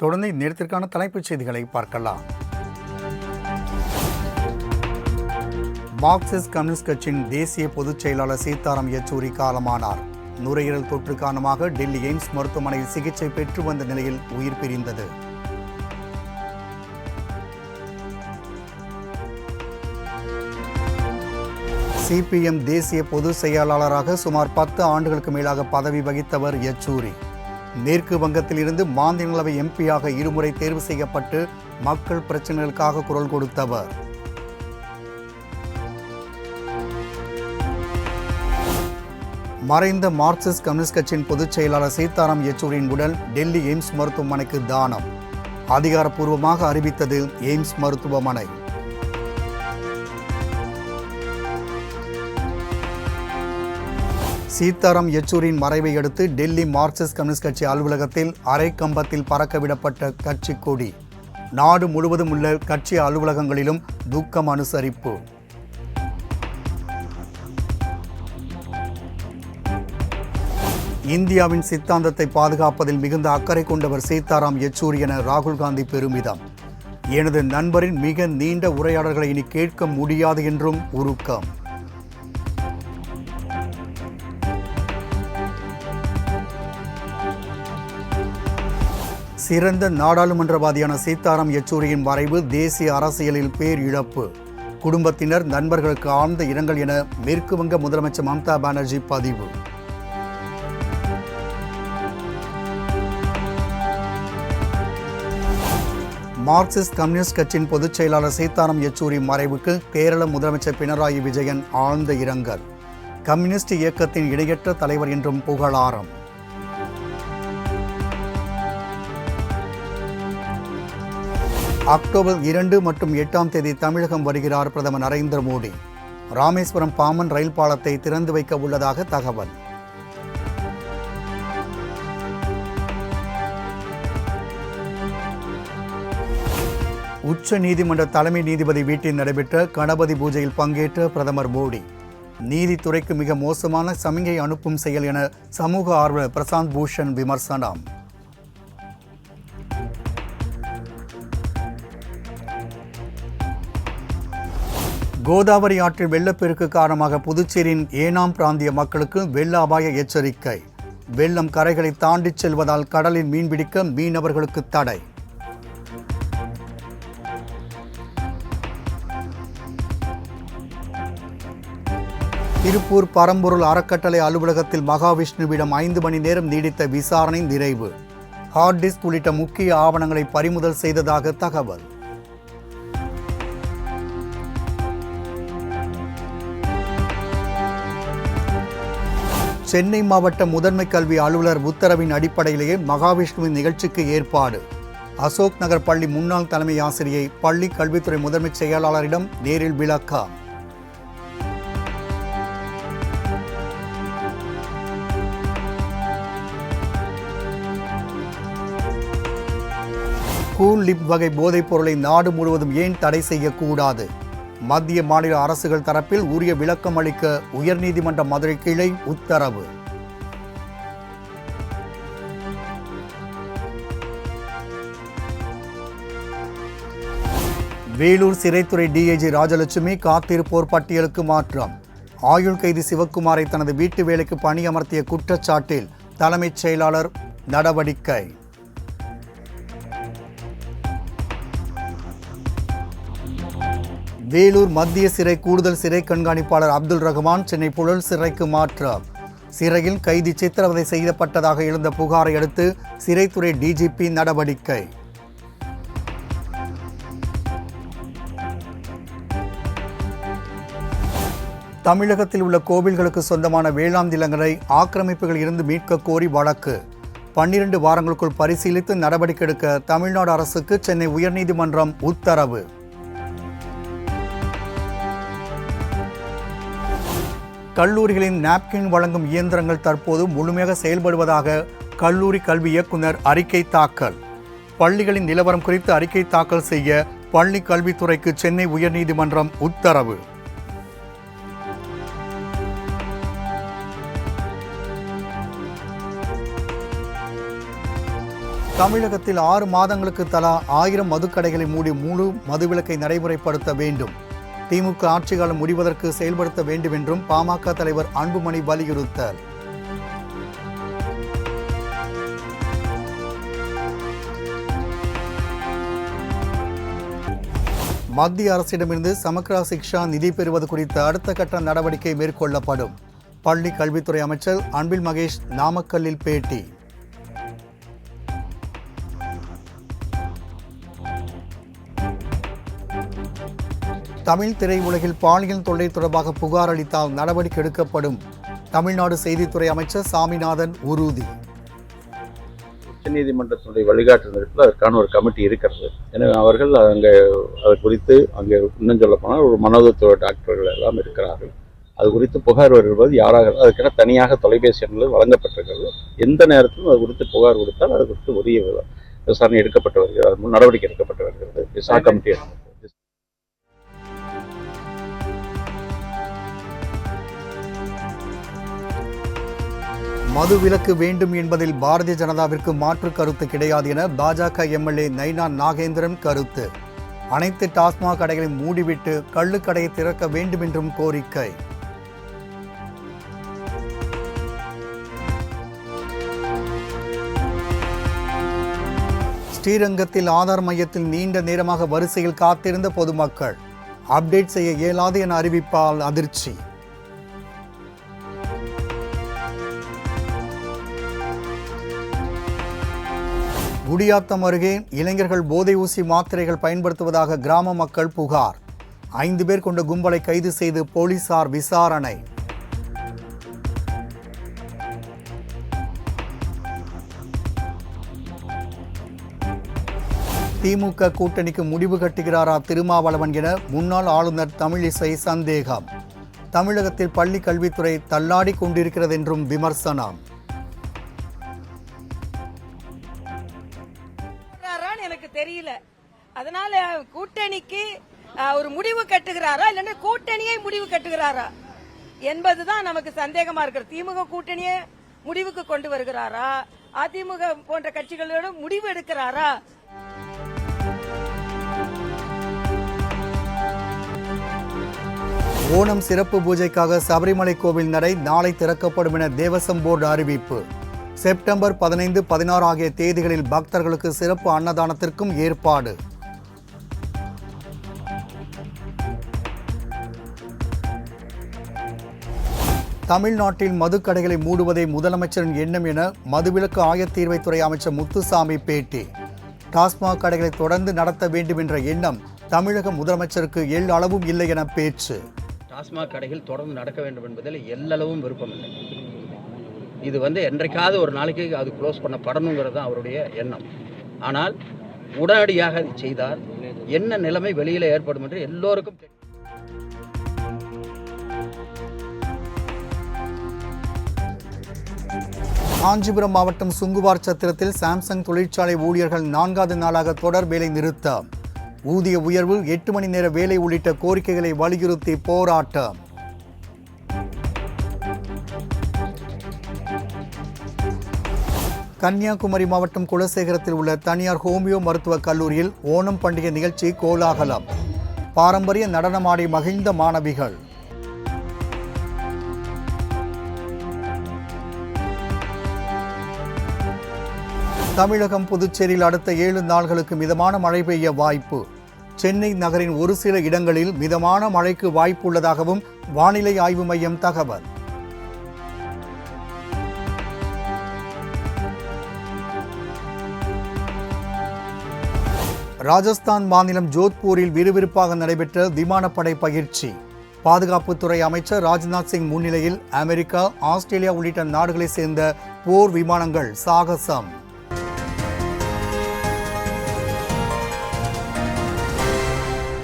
தொடர்ந்து இந்நேரத்திற்கான தலைப்புச் செய்திகளை பார்க்கலாம். மார்க்சிஸ்ட் கம்யூனிஸ்ட் கட்சியின் தேசிய பொதுச் செயலாளர் சீதாராம் யெச்சூரி காலமானார். நுரையீரல் தொற்று காரணமாக டெல்லி எய்ம்ஸ் மருத்துவமனையில் சிகிச்சை பெற்று வந்த நிலையில் உயிர் பிரிந்தது. சிபிஎம் தேசிய பொதுச் செயலாளராக சுமார் 10 ஆண்டுகளுக்கு மேலாக பதவி வகித்தவர் யெச்சூரி. மேற்கு வங்கத்தில் இருந்து மாநிலங்களவை எம்பியாக இருமுறை தேர்வு செய்யப்பட்டு மக்கள் பிரச்சனைகளுக்காக குரல் கொடுத்தவர். மறைந்த மார்க்சிஸ்ட் கம்யூனிஸ்ட் கட்சியின் பொதுச் செயலாளர் சீதாராம் யெச்சூரியின் உடல் டெல்லி எய்ம்ஸ் மருத்துவமனைக்கு தானம். அதிகாரப்பூர்வமாக அறிவித்தது எய்ம்ஸ் மருத்துவமனை. சீதாராம் யெச்சூரியின் மறைவை அடுத்து டெல்லி மார்க்சிஸ்ட் கம்யூனிஸ்ட் கட்சி அலுவலகத்தில் அரை கம்பத்தில் பறக்கவிடப்பட்ட கட்சி கொடி. நாடு முழுவதும் உள்ள கட்சி அலுவலகங்களிலும் துக்கம் அனுசரிப்பு. இந்தியாவின் சித்தாந்தத்தை பாதுகாப்பதில் மிகுந்த அக்கறை கொண்டவர் சீதாராம் யெச்சூரி என ராகுல் காந்தி பெருமிதம். எனது நண்பரின் மிக நீண்ட உரையாடல்களை இனி கேட்க முடியாது என்றும் உருக்கம். சிறந்த நாடாளுமன்றவாதியான சீதாராம் யெச்சூரியின் மறைவு தேசிய அரசியலில் பேரிழப்பு. குடும்பத்தினர், நண்பர்களுக்கு ஆழ்ந்த இரங்கல் என மேற்கு வங்க முதலமைச்சர் மம்தா பானர்ஜி பதிவு. மார்க்சிஸ்ட் கம்யூனிஸ்ட் கட்சியின் பொதுச் செயலாளர் சீதாராம் யெச்சூரி மறைவுக்கு கேரள முதலமைச்சர் பினராயி விஜயன் ஆழ்ந்த இரங்கல். கம்யூனிஸ்ட் இயக்கத்தின் இணையற்ற தலைவர் என்றும் புகழாரம். அக்டோபர் 2 மற்றும் 8ஆம் தேதி தமிழகம் வருகிறார் பிரதமர் நரேந்திர மோடி. ராமேஸ்வரம் பாம்பன் ரயில் பாலத்தை திறந்து வைக்க உள்ளதாக தகவல். உச்ச நீதிமன்ற தலைமை நீதிபதி வீட்டில் நடைபெற்ற கணபதி பூஜையில் பங்கேற்ற பிரதமர் மோடி. நீதித்துறைக்கு மிக மோசமான சமிகை அனுப்பும் செயல் என சமூக ஆர்வலர் பிரசாந்த் பூஷன் விமர்சனம். கோதாவரி ஆற்றில் வெள்ளப்பெருக்கு காரணமாக புதுச்சேரியின் ஏனாம் பிராந்திய மக்களுக்கு வெள்ள அபாய எச்சரிக்கை. வெள்ளம் கரைகளை தாண்டி செல்வதால் கடலில் மீன்பிடிக்க மீனவர்களுக்கு தடை. திருப்பூர் பரம்பொருள் அறக்கட்டளை அலுவலகத்தில் மகாவிஷ்ணுவிடம் 5 மணி நேரம் நீடித்த விசாரணை நிறைவு. ஹார்ட் டிஸ்க் உள்ளிட்ட முக்கிய ஆவணங்களை பறிமுதல் செய்ததாக தகவல். சென்னை மாவட்ட முதன்மை கல்வி அலுவலர் உத்தரவின் அடிப்படையிலேயே மகாவிஷ்ணுவின் நிகழ்ச்சிக்கு ஏற்பாடு. அசோக் நகர் பள்ளி முன்னாள் தலைமை ஆசிரியை பள்ளி கல்வித்துறை முதன்மை செயலாளரிடம் நேரில் விளக்கம். கூல் லிப் வகை போதைப் பொருளை நாடு முழுவதும் ஏன் தடை செய்யக்கூடாது? மத்திய மாநில அரசுகள் தரப்பில் உரிய விளக்கம் அளிக்க உயர்நீதிமன்ற மதுரை கிளை உத்தரவு. வேலூர் சிறைத்துறை டிஐஜி ராஜலட்சுமி காத்திருப்போர் பட்டியலுக்கு மாற்றம். ஆயுள் கைதி சிவக்குமாரை தனது வீட்டு வேலைக்கு பணியமர்த்திய குற்றச்சாட்டில் தலைமைச் செயலாளர் நடவடிக்கை. வேலூர் மத்திய சிறை கூடுதல் சிறை கண்காணிப்பாளர் அப்துல் ரஹ்மான் சென்னை புழல் சிறைக்கு மாற்றம். சிறையில் கைதி சித்திரவதை செய்யப்பட்டதாக எழுந்த புகாரை அடுத்து சிறைத்துறை டிஜிபி நடவடிக்கை. தமிழகத்தில் உள்ள கோவில்களுக்கு சொந்தமான வேளாண் நிலங்களை ஆக்கிரமிப்புகளில் இருந்து மீட்க கோரி வழக்கு. 12 வாரங்களுக்குள் பரிசீலித்து நடவடிக்கை எடுக்க தமிழ்நாடு அரசுக்கு சென்னை உயர்நீதிமன்றம் உத்தரவு. கல்லூரிகளின் நாப்கின் வழங்கும் இயந்திரங்கள் தற்போது முழுமையாக செயல்படுவதாக கல்லூரி கல்வி இயக்குனர் அறிக்கை தாக்கல். பள்ளிகளின் நிலவரம் குறித்து அறிக்கை தாக்கல் செய்ய பள்ளி கல்வித்துறைக்கு சென்னை உயர்நீதிமன்றம் உத்தரவு. தமிழகத்தில் 6 மாதங்களுக்கு தலா 1000 மதுக்கடைகளை மூடி முழு மதுவிலக்கை நடைமுறைப்படுத்த வேண்டும். திமுக ஆட்சிக்காலம் முடிவதற்கு செயல்படுத்த வேண்டும் என்றும் பாமக தலைவர் அன்புமணி வலியுறுத்தல். மத்திய அரசிடமிருந்து சமக்ரா சிக்ஷா நிதி பெறுவது குறித்த அடுத்த கட்ட நடவடிக்கை மேற்கொள்ளப்படும். பள்ளி கல்வித்துறை அமைச்சர் அன்பில் மகேஷ் நாமக்கல்லில் பேட்டி. தமிழ் திரையுலகில் பாலியல் தொல்லை தொடர்பாக புகார் அளித்தால் நடவடிக்கை எடுக்கப்படும். தமிழ்நாடு செய்தித்துறை அமைச்சர் சாமிநாதன் உறுதி. உச்சநீதிமன்றத்தினுடைய வழிகாட்டுதலுக்கு அதற்கான ஒரு கமிட்டி இருக்கிறது. எனவே அவர்கள் அங்கே அது குறித்து அங்கே இன்னும் சொல்ல போனால் ஒரு மனோதத்துவ டாக்டர்கள் எல்லாம் இருக்கிறார்கள். அது குறித்து புகார் வருவது யாராக அதுக்கென தனியாக தொலைபேசி எண்கள் வழங்கப்பட்டிருக்கிறது. எந்த நேரத்திலும் அது குறித்து புகார் கொடுத்தால் அது குறித்து உரிய விசாரணை எடுக்கப்பட்டு வருகிறது, நடவடிக்கை எடுக்கப்பட்டு வருகிறது. விசா கமிட்டி மது விலக்கு வேண்டும் என்பதில் பாரதிய ஜனதாவிற்கு மாற்று கருத்து கிடையாது என பாஜக எம்எல்ஏ நைனா நாகேந்திரன் கருத்து. அனைத்து டாஸ்மாக் கடைகளை மூடிவிட்டு கள்ளுக்கடையை திறக்க வேண்டும் என்றும் கோரிக்கை. ஸ்ரீரங்கத்தில் ஆதார் மையத்தில் நீண்ட நேரமாக வரிசையில் காத்திருந்த பொதுமக்கள். அப்டேட் செய்ய இயலாது என அறிவிப்பால் அதிர்ச்சி. குடியாத்தம் அருகே இளைஞர்கள் போதை ஊசி மாத்திரைகள் பயன்படுத்துவதாக கிராம மக்கள் புகார். 5 பேர் கொண்ட கும்பலை கைது செய்து போலீசார் விசாரணை. திமுக கூட்டணிக்கு முடிவு கட்டுகிறாரா திருமாவளவன் என முன்னாள் ஆளுநர் தமிழிசை சந்தேகம். தமிழகத்தில் பள்ளி கல்வித்துறை தள்ளாடி கொண்டிருக்கிறது என்றும் விமர்சனம். எனக்கு தெரியல. அதனால கூட்டணிக்கு ஒரு முடிவு கட்டுகிறாரா இல்லன்னா கூட்டணியை முடிவு கட்டுகிறாரா என்பதுதான் நமக்கு சந்தேகமா இருக்கிறது. திமுக கூட்டணியை முடிவுக்கு கொண்டு வருகிறாரா, அதிமுக போன்ற கட்சிகளோடு முடிவு எடுக்கிறாரா? ஓணம் சிறப்பு பூஜைக்காக சபரிமலை கோவில் நடை நாளை திறக்கப்படும் என தேவசம் போர்டு அறிவிப்பு. செப்டம்பர் 15, 16 ஆகிய தேதிகளில் பக்தர்களுக்கு சிறப்பு அன்னதானத்திற்கும் ஏற்பாடு. தமிழ்நாட்டில் மதுக்கடைகளை மூடுவதே முதலமைச்சரின் எண்ணம் என மதுவிலக்கு ஆயத்தீர்வைத்துறை அமைச்சர் முத்துசாமி பேட்டி. டாஸ்மாக் கடைகளை தொடர்ந்து நடத்த வேண்டும் என்ற எண்ணம் தமிழக முதலமைச்சருக்கு எள்ளளவும் இல்லை என பேச்சு. டாஸ்மாக் கடைகள் தொடர்ந்து நடக்க வேண்டும் என்பதில் எல்லளவும் விருப்பமில்லை. இது என்றைக்காவது ஒரு நாளைக்கு அது க்ளோஸ் பண்ணப்படணுங்கிறது தான் அவருடைய எண்ணம். ஆனால் உடனடியாக அதை செய்தால் என்ன நிலைமை வெளியில் ஏற்படும் என்று எல்லோருக்கும் தெரியும். காஞ்சிபுரம் மாவட்டம் சுங்குவார் சத்திரத்தில் சாம்சங் தொழிற்சாலை ஊழியர்கள் 4வது நாளாக தொடர் வேலை நிறுத்தம். ஊதிய உயர்வு, 8 மணி நேர வேலை உள்ளிட்ட கோரிக்கைகளை வலியுறுத்தி போராட்டம். கன்னியாகுமரி மாவட்டம் குலசேகரத்தில் உள்ள தனியார் ஹோமியோ மருத்துவக் கல்லூரியில் ஓணம் பண்டிகை நிகழ்ச்சி கோலாகலம். பாரம்பரிய நடனமாடி மகிழ்ந்த மாணவிகள். தமிழகம், புதுச்சேரியில் அடுத்த 7 நாள்களுக்கு மிதமான மழை பெய்ய வாய்ப்பு. சென்னை நகரின் ஒரு சில இடங்களில் மிதமான மழைக்கு வாய்ப்பு உள்ளதாகவும் வானிலை ஆய்வு மையம் தகவல். ராஜஸ்தான் மாநிலம் ஜோத்பூரில் விறுவிறுப்பாக நடைபெற்ற விமானப்படை பயிற்சி. பாதுகாப்புத்துறை அமைச்சர் ராஜ்நாத் சிங் முன்னிலையில் அமெரிக்கா, ஆஸ்திரேலியா உள்ளிட்ட நாடுகளைச் சேர்ந்த போர் விமானங்கள் சாகசம்.